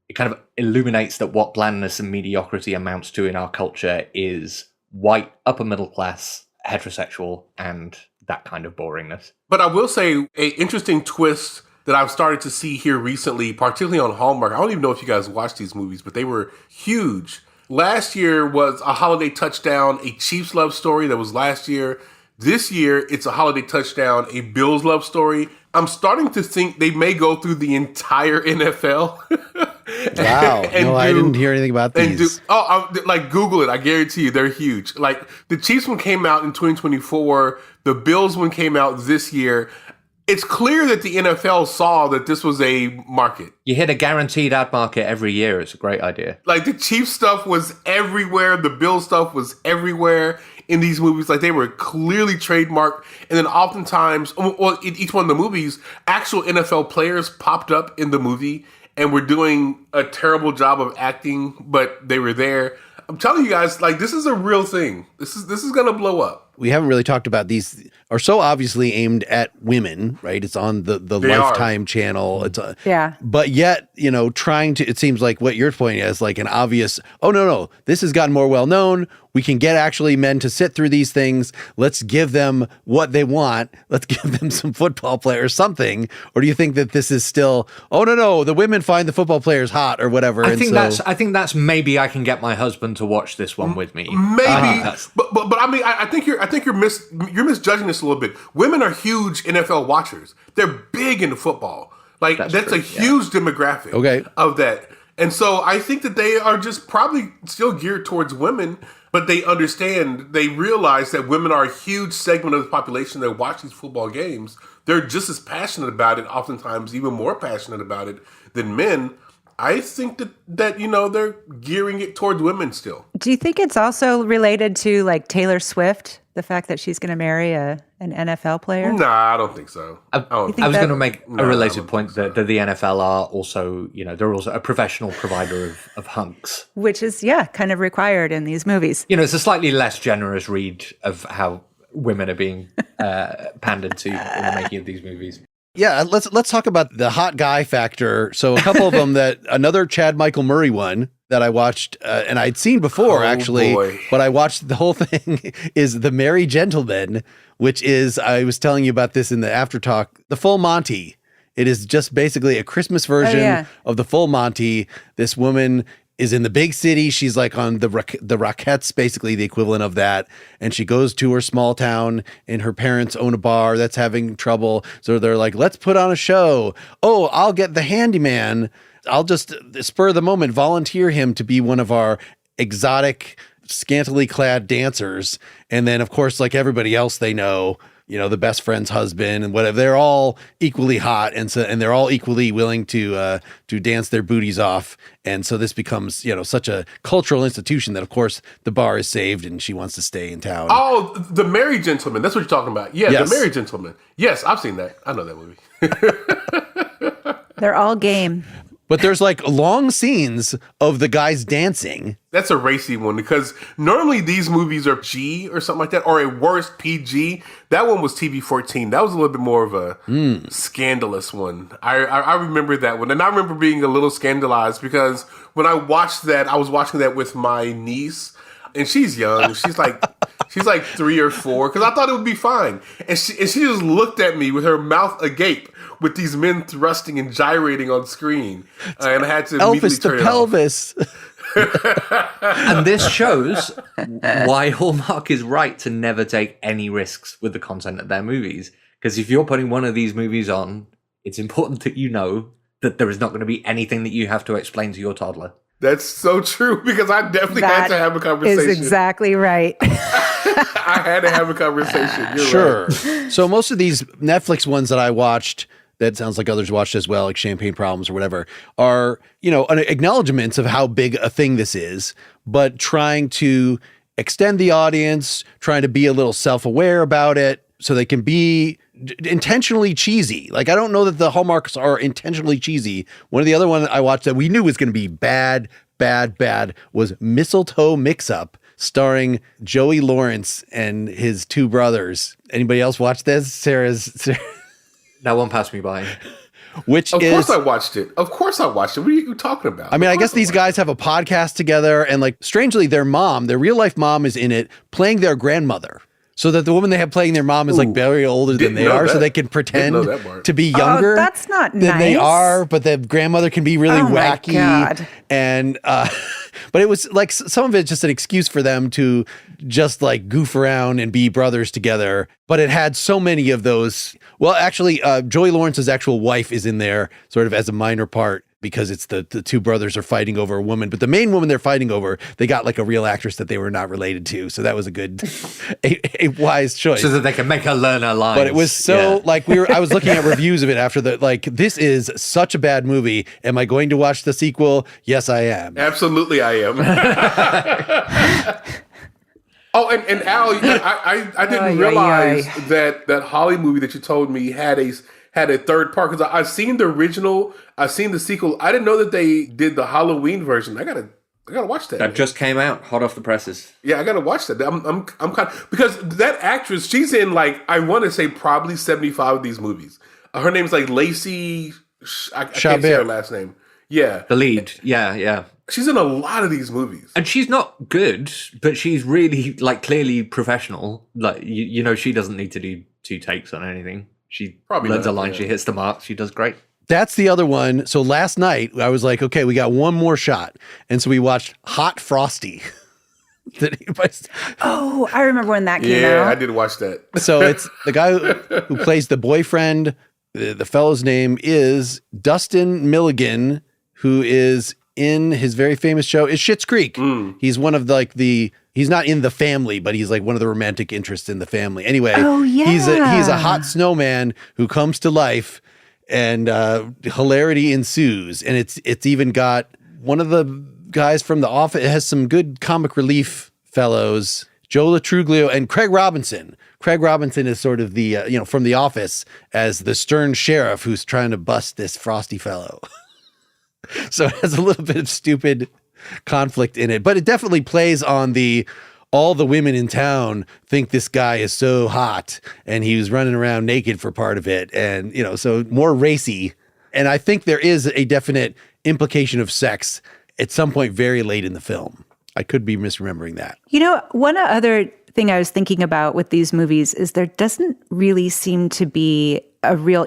it kind of illuminates that what blandness and mediocrity amounts to in our culture is white, upper middle class, heterosexual, and that kind of boringness. But I will say an interesting twist that I've started to see here recently, particularly on Hallmark. I don't even know if you guys watch these movies, but they were huge. Last year was A Holiday Touchdown, a Chiefs love story that was last year. This year, it's A Holiday Touchdown, a Bills love story. I'm starting to think they may go through the entire NFL. Wow. I didn't hear anything about these. Google it. I guarantee you they're huge. Like the Chiefs one came out in 2024. The Bills one came out this year. It's clear that the NFL saw that this was a market. You hit a guaranteed ad market every year. It's a great idea. Like the Chiefs stuff was everywhere. The Bills stuff was everywhere in these movies. Like they were clearly trademarked. And then oftentimes, in each one of the movies, actual NFL players popped up in the movie and were doing a terrible job of acting, but they were there. I'm telling you guys, like this is a real thing. This is going to blow up. We haven't really talked about these are so obviously aimed at women, right? It's on the Lifetime channel. It's but yet, trying to, it seems like what you're pointing at is like an obvious, no, this has gotten more well known. We can get actually men to sit through these things. Let's give them what they want. Let's give them some football players, something. Or do you think that this is still, no, the women find the football players hot or whatever? I think that's maybe I can get my husband to watch this one with me. Maybe, but I mean, I think you're misjudging this a little bit. Women are huge NFL watchers. They're big into football. Like that's a huge demographic of that. And so I think that they are just probably still geared towards women, but they realize that women are a huge segment of the population that watch these football games. They're just as passionate about it, oftentimes even more passionate about it than men. I think that they're gearing it towards women still. Do you think it's also related to like Taylor Swift, the fact that she's going to marry an NFL player? Nah, I don't think so. I was going to make a related point that the NFL are also, they're also a professional provider of hunks. Which is, kind of required in these movies. It's a slightly less generous read of how women are being pandered to in the making of these movies. Yeah, let's talk about the hot guy factor. So a couple of them another Chad Michael Murray one that I watched and I'd seen before actually, but I watched the whole thing is The Merry Gentleman, which is, I was telling you about this in the after talk, the Full Monty. It is just basically a Christmas version of the Full Monty. This woman is in the big city. She's like on the Rockettes, basically the equivalent of that. And she goes to her small town and her parents own a bar that's having trouble. So they're like, let's put on a show. Oh, I'll get the handyman. I'll just spur of the moment, volunteer him to be one of our exotic, scantily clad dancers. And then of course, like everybody else they know, the best friend's husband and whatever, they're all equally hot. And they're all equally willing to dance their booties off. And so this becomes, such a cultural institution that of course the bar is saved and she wants to stay in town. Oh, The Merry Gentleman. That's what you're talking about. Yeah, yes. The Merry Gentleman. Yes, I've seen that. I know that movie. They're all game. But there's like long scenes of the guys dancing. That's a racy one because normally these movies are G or something like that, or at worst PG. That one was TV-14. That was a little bit more of a scandalous one. I remember that one. And I remember being a little scandalized because when I watched that, I was watching that with my niece. And she's young. She's like 3 or 4 because I thought it would be fine. And she just looked at me with her mouth agape with these men thrusting and gyrating on screen. And I had to immediately turn it pelvis. And this shows why Hallmark is right to never take any risks with the content of their movies. Because if you're putting one of these movies on, it's important that you know that there is not going to be anything that you have to explain to your toddler. That's so true because I definitely had to have a conversation. Is exactly right. I had to have a conversation. You're sure. Right. So most of these Netflix ones that I watched, that sounds like others watched as well, like Champagne Problems or whatever, are, acknowledgments of how big a thing this is, but trying to extend the audience, trying to be a little self-aware about it so they can be intentionally cheesy. Like, I don't know that the Hallmarks are intentionally cheesy. One of the other ones I watched that we knew was going to be bad was Mistletoe Mix-Up, starring Joey Lawrence and his 2 brothers. Anybody else watch this? Sarah's. That one passed me by. Of course I watched it. What are you talking about? I mean, I guess these guys have a podcast together, and like, strangely, their real life mom is in it playing their grandmother. So that the woman they have playing their mom is like very older than they are, so they can pretend to be younger that's not than they are, but the grandmother can be really wacky. My God. And but it was like some of it's just an excuse for them to just like goof around and be brothers together. But it had so many of those. Well, actually, Joey Lawrence's actual wife is in there sort of as a minor part, because it's the 2 brothers are fighting over a woman, but the main woman they're fighting over, they got like a real actress that they were not related to. So that was a good, a wise choice. So that they can make her learn her lines. But it was so I was looking at reviews of it after this is such a bad movie. Am I going to watch the sequel? Yes, I am. Absolutely I am. Oh, and Al, I didn't realize that Holly movie that you told me had a 3rd part, because I've seen the original, I've seen the sequel. I didn't know that they did the Halloween version. I gotta watch that. That just came out, hot off the presses. Yeah, I gotta watch that. I'm kind of, because that actress, she's in like, I want to say probably 75 of these movies. Her name's like Lacey. I can't say her last name. Yeah, the lead. Yeah. She's in a lot of these movies, and she's not good, but she's really like clearly professional. Like she doesn't need to do 2 takes on anything. She probably learns a line. Yeah. She hits the mark. She does great. That's the other one. So last night I was like, okay, we got one more shot. And so we watched Hot Frosty. Oh, I remember when that came out. Yeah, I did watch that. So it's the guy who plays the boyfriend. The fellow's name is Dustin Milligan, who is in his very famous show is Schitt's Creek. He's one of he's not in the family, but he's like one of the romantic interests in the family. Anyway, he's a hot snowman who comes to life, and hilarity ensues. And it's even got one of the guys from The Office. It has some good comic relief fellows, Joe Latruglio and Craig Robinson. Craig Robinson is sort of the, from The Office as the stern sheriff who's trying to bust this frosty fellow. So it has a little bit of stupid conflict in it, but it definitely plays on all the women in town think this guy is so hot, and he was running around naked for part of it. And, so more racy. And I think there is a definite implication of sex at some point very late in the film. I could be misremembering that. One other thing I was thinking about with these movies is there doesn't really seem to be a real,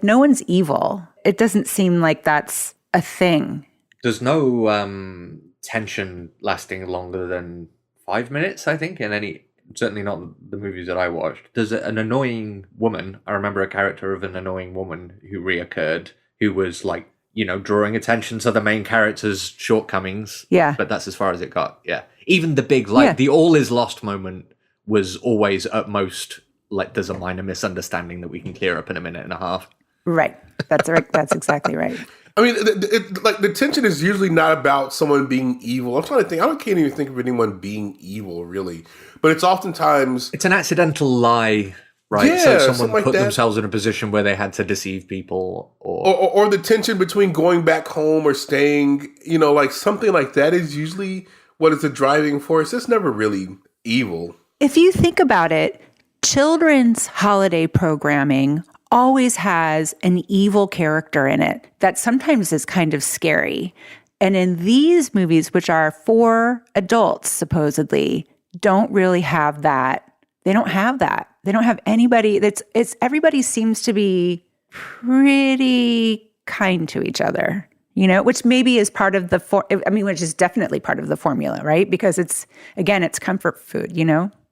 no one's evil. It doesn't seem like that's a thing. There's no tension lasting longer than 5 minutes, I think, certainly not the movies that I watched. There's an annoying woman. I remember a character of an annoying woman who reoccurred, who was drawing attention to the main character's shortcomings. Yeah. But that's as far as it got. Yeah. Even the big, the all is lost moment was always at most, there's a minor misunderstanding that we can clear up in a minute and a half. Right. That's right. That's exactly right. I mean, the tension is usually not about someone being evil. I'm trying to think. Can't even think of anyone being evil, really. But it's oftentimes... It's an accidental lie, right? Yeah, so someone put that. themselves in a position where they had to deceive people. Or the tension between going back home or staying, something like that is usually what is the driving force. It's never really evil. If you think about it, children's holiday programming always has an evil character in it that sometimes is kind of scary. And in these movies, which are for adults, supposedly, don't really have that. They don't have that. They don't have anybody everybody seems to be pretty kind to each other, which maybe is part of which is definitely part of the formula, right? Because it's comfort food,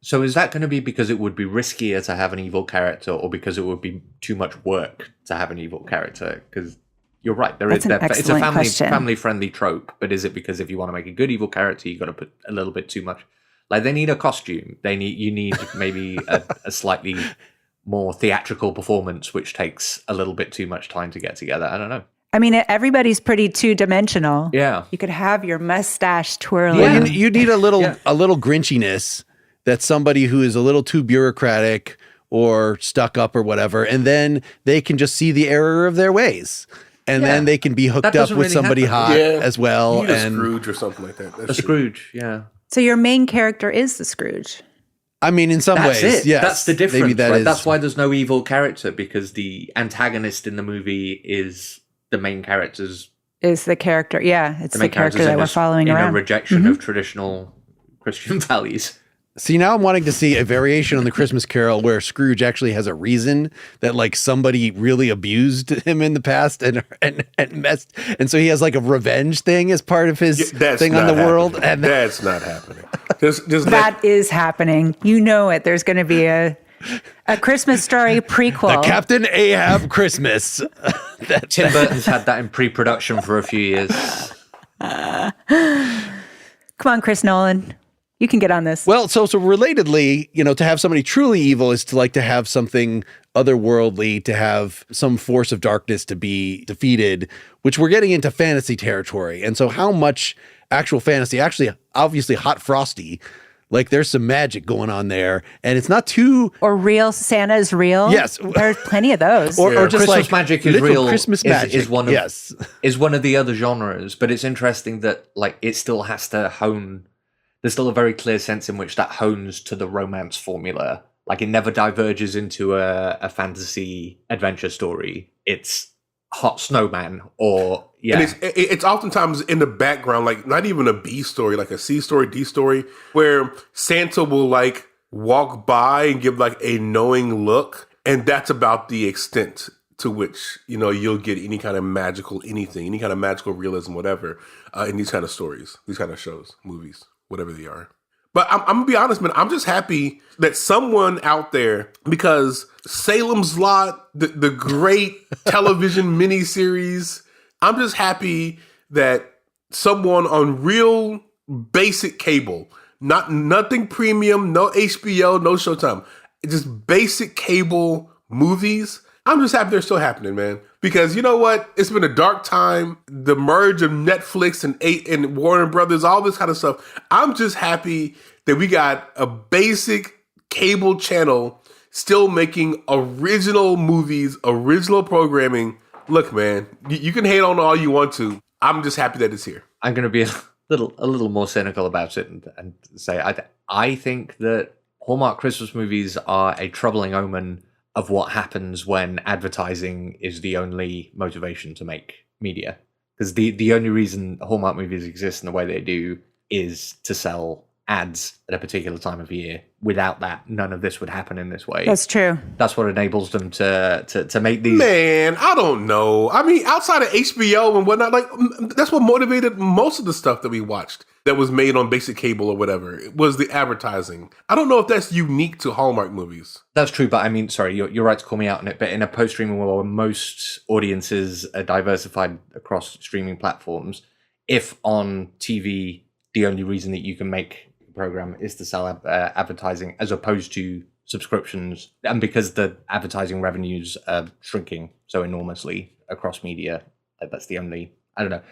So is that going to be because it would be riskier to have an evil character, or because it would be too much work to have an evil character? Because you're right, it's a family-friendly trope, but is it because if you want to make a good evil character, you've got to put a little bit too much? They need a costume. You need maybe a slightly more theatrical performance, which takes a little bit too much time to get together. I don't know. I mean, everybody's pretty two-dimensional. Yeah. You could have your mustache twirling. Well, you need a little grinchiness. That's somebody who is a little too bureaucratic or stuck up or whatever, and then they can just see the error of their ways. And then they can be hooked up with somebody hot as well. You need a Scrooge or something like that. That's Scrooge, yeah. So your main character is the Scrooge. I mean, in some ways, yes. That's the difference, Maybe right? That's why there's no evil character, because the antagonist in the movie is the main character's... Is the character, it's the character that we're following around. In a rejection of traditional Christian values. See, now I'm wanting to see a variation on the Christmas Carol where Scrooge actually has a reason that somebody really abused him in the past and messed, and so he has a revenge thing as part of his thing on the world. And that's not happening. That is happening. You know it. There's going to be a Christmas Story prequel. The Captain Ahab Christmas. Tim Burton's had that in pre-production for a few years. Come on, Chris Nolan. You can get on this. Well, so relatedly, to have somebody truly evil is to have something otherworldly, to have some force of darkness to be defeated, which we're getting into fantasy territory. And so how much actual fantasy, actually, obviously Hot Frosty, there's some magic going on there, and it's not too... Or real, Santa's real. Yes. There's plenty of those. Or just Christmas magic is real. Christmas magic is one of the other genres, but it's interesting that it still has to hone... There's still a very clear sense in which that hones to the romance formula. It never diverges into a fantasy adventure story. It's hot snowman or And it's oftentimes in the background, not even a B story, a C story, D story, where Santa will walk by and give a knowing look, and that's about the extent to which you'll get any kind of magical anything, any kind of magical realism, whatever, in these kind of stories, these kind of shows, movies, whatever they are. But I'm going to be honest, man, I'm just happy that someone out there, because Salem's Lot, the great television miniseries, I'm just happy that someone on real basic cable, nothing premium, no HBO, no Showtime, just basic cable movies. I'm just happy they're still happening, man. Because you know what? It's been a dark time. The merge of Netflix and Warner Brothers, all this kind of stuff. I'm just happy that we got a basic cable channel still making original movies, original programming. Look, man, you can hate on all you want to. I'm just happy that it's here. I'm going to be a little more cynical about it and say I think that Hallmark Christmas movies are a troubling omen of what happens when advertising is the only motivation to make media. Because the only reason Hallmark movies exist in the way they do is to sell ads at a particular time of year. Without that, none of this would happen in this way. That's true. That's what enables them to make these. Man, I don't know. I mean, outside of HBO and whatnot, like that's what motivated most of the stuff that we watched that was made on basic cable or whatever. It was the advertising. I don't know if that's unique to Hallmark movies. That's true, but I mean, sorry, you're right to call me out on it. But in a post-streaming world where most audiences are diversified across streaming platforms, if on TV the only reason that you can make program is to sell advertising as opposed to subscriptions, and because the advertising revenues are shrinking so enormously across media, that's the only, I don't know,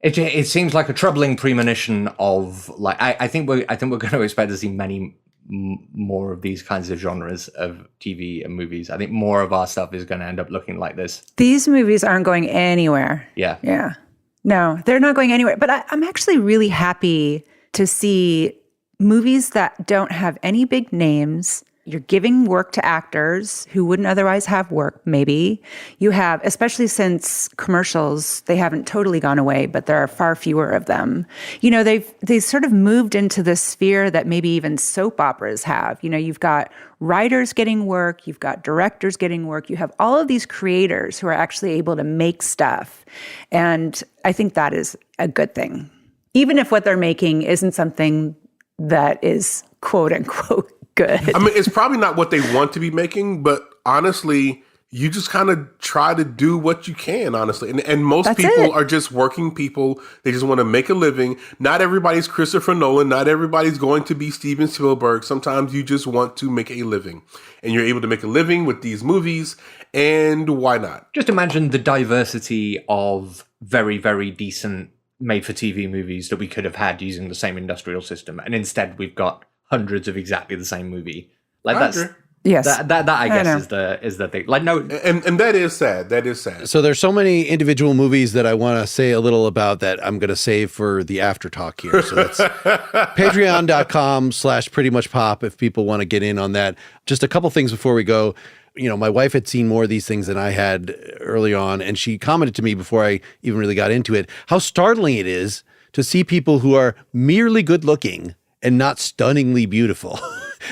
it seems like a troubling premonition of like I think we're going to expect to see many more of these kinds of genres of TV and movies. I think more of our stuff is going to end up looking like this. These movies aren't going anywhere. Yeah No, they're not going anywhere, but I'm actually really happy to see movies that don't have any big names. You're giving work to actors who wouldn't otherwise have work, maybe. You have, especially since commercials, they haven't totally gone away, but there are far fewer of them. You know, they've sort of moved into this sphere that maybe even soap operas have. You know, you've got writers getting work, you've got directors getting work, you have all of these creators who are actually able to make stuff. And I think that is a good thing. Even if what they're making isn't something that is quote unquote good. I mean, it's probably not what they want to be making, but honestly, you just kind of try to do what you can, honestly. And most That's people it. are just working people. They just want to make a living. Not everybody's Christopher Nolan. Not everybody's going to be Steven Spielberg. Sometimes you just want to make a living. And you're able to make a living with these movies. And why not? Just imagine the diversity of very, very decent made-for-TV movies that we could have had using the same industrial system, and instead we've got hundreds of exactly the same movie. Like I that's agree. Yes. that I guess is the thing. Like no, And that is sad. That is sad. So there's so many individual movies that I want to say a little about that I'm going to save for the after talk here. So that's patreon.com/prettymuchpop if people want to get in on that. Just a couple things before we go. You know, my wife had seen more of these things than I had early on, and she commented to me before I even really got into it, how startling it is to see people who are merely good looking and not stunningly beautiful.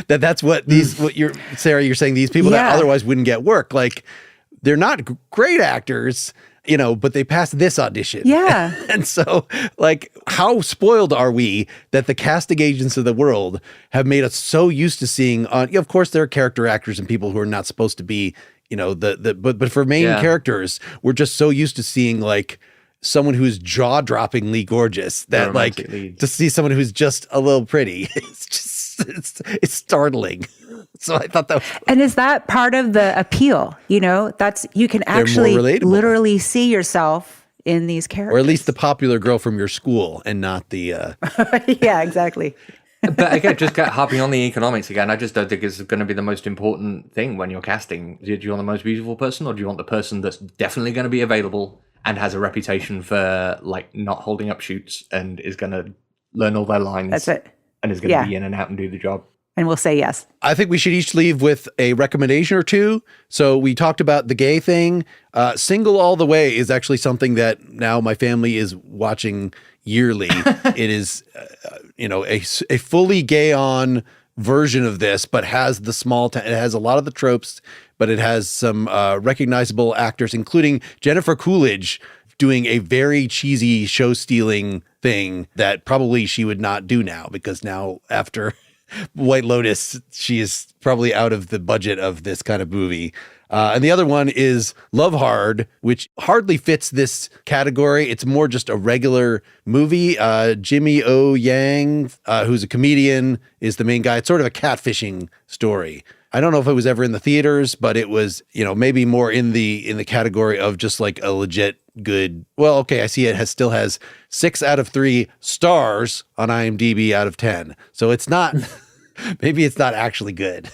That's what you're saying these people that otherwise wouldn't get work. Like, they're not great actors, you know, but they passed this audition. Yeah. And so, like, how spoiled are we that the casting agents of the world have made us so used to seeing on, of course, there are character actors and people who are not supposed to be, you know, but for main characters, we're just so used to seeing like someone who's jaw-droppingly gorgeous that like leads. to see someone who's just a little pretty. It's startling. So I thought that was And is that part of the appeal? You know, that's, you can actually relatable. literally see yourself in these characters. or at least the popular girl from your school and not the Yeah, exactly. But again, just harping on the economics again, I just don't think it's going to be the most important thing when you're casting. Do you want the most beautiful person, or do you want the person that's definitely going to be available and has a reputation for like not holding up shoots and is going to learn all their lines? That's it. And is going to be in and out and do the job. And we'll say yes. I think we should each leave with a recommendation or two. So we talked about the gay thing. Single All the Way is actually something that now my family is watching yearly. It is, a fully gay on version of this, but has the it has a lot of the tropes, but it has some recognizable actors, including Jennifer Coolidge doing a very cheesy show stealing thing that probably she would not do now, because now after White Lotus, she is probably out of the budget of this kind of movie. And the other one is Love Hard, which hardly fits this category. It's more just a regular movie. Jimmy O. Yang, who's a comedian, is the main guy. It's sort of a catfishing story. I don't know if it was ever in the theaters, but it was, maybe more in the category of just like a legit good. Well, okay, I see it still has 6 out of 3 stars on IMDb out of 10. So it's not, maybe it's not actually good.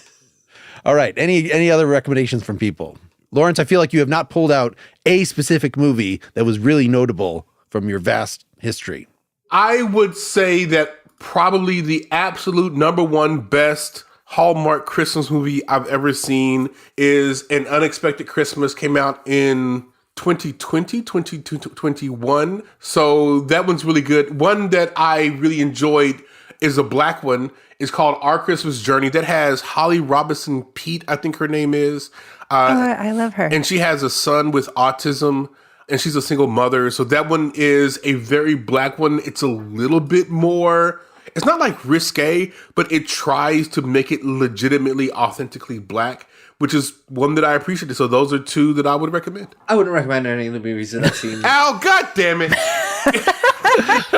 All right. Any other recommendations from people? Lawrence, I feel like you have not pulled out a specific movie that was really notable from your vast history. I would say that probably the absolute number one best Hallmark Christmas movie I've ever seen is An Unexpected Christmas. Came out in 2020, 2021. So that one's really good. One that I really enjoyed is a black one. It's called Our Christmas Journey. That has Holly Robinson Pete, I think her name is. I love her. And she has a son with autism, and she's a single mother. So that one is a very black one. It's a little bit more, it's not like risque, but it tries to make it legitimately, authentically black, which is one that I appreciated. So those are 2 that I would recommend. I wouldn't recommend any of the movies that I've seen. Al, God damn it.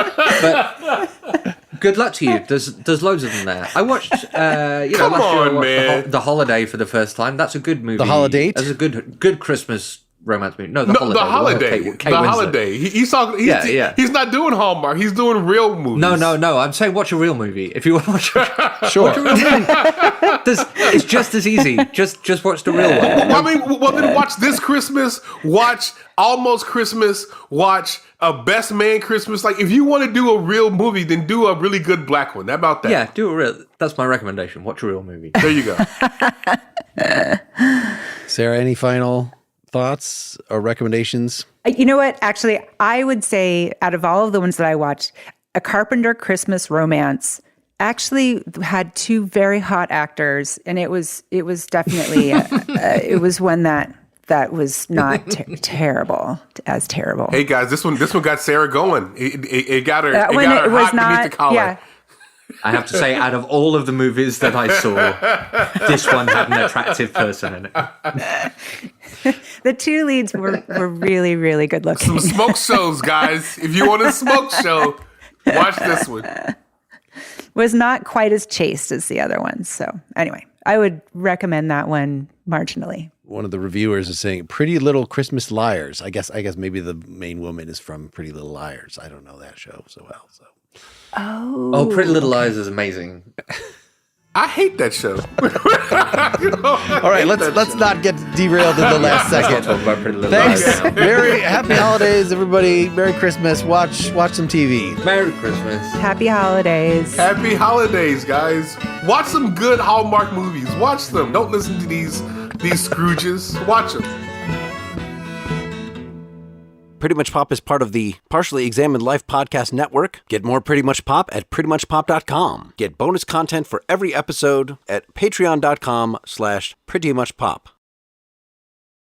But good luck to you. There's loads of them there. I watched, Come last year I on, watched man. The Holiday for the first time. That's a good movie. The Holiday? That's a good Christmas romance movie. No, The No, Holiday. the Holiday. Kate The Winslet. Holiday. He's not doing Hallmark. He's doing real movies. No. I'm saying watch a real movie. If you want to watch, Sure. watch a real movie. It's just as easy. Just watch the real one. I mean, well, then watch This Christmas. Watch Almost Christmas. Watch A Best Man Christmas. Like, if you want to do a real movie, then do a really good black one. How about that? Yeah, do a real. That's my recommendation. Watch a real movie. There you go. Sarah, any final thoughts or recommendations? You know what? Actually, I would say out of all of the ones that I watched, A Carpenter Christmas Romance actually had 2 very hot actors, and it was definitely it was one that was not terrible. Hey guys, this one got Sarah going. It got her. That It one, got her it was hot not. beneath the collar. Yeah. I have to say, out of all of the movies that I saw, this one had an attractive person in it. The 2 leads were really, really good looking. Some smoke shows, guys. If you want a smoke show, watch this one. Was not quite as chaste as the other ones. So anyway, I would recommend that one marginally. One of the reviewers is saying Pretty Little Christmas Liars. I guess maybe the main woman is from Pretty Little Liars. I don't know that show so well. So. Oh, Pretty Little Liars is amazing. I hate that show. All right, let's not get derailed in the last second. Talk about Pretty Little Thanks. Liars now. Very happy holidays, everybody. Merry Christmas. Watch some TV. Merry Christmas. Happy holidays. Happy holidays, guys. Watch some good Hallmark movies. Watch them. Don't listen to these Scrooges. Watch them. Pretty Much Pop is part of the Partially Examined Life podcast network. Get more Pretty Much Pop at prettymuchpop.com. Get bonus content for every episode at patreon.com/prettymuchpop.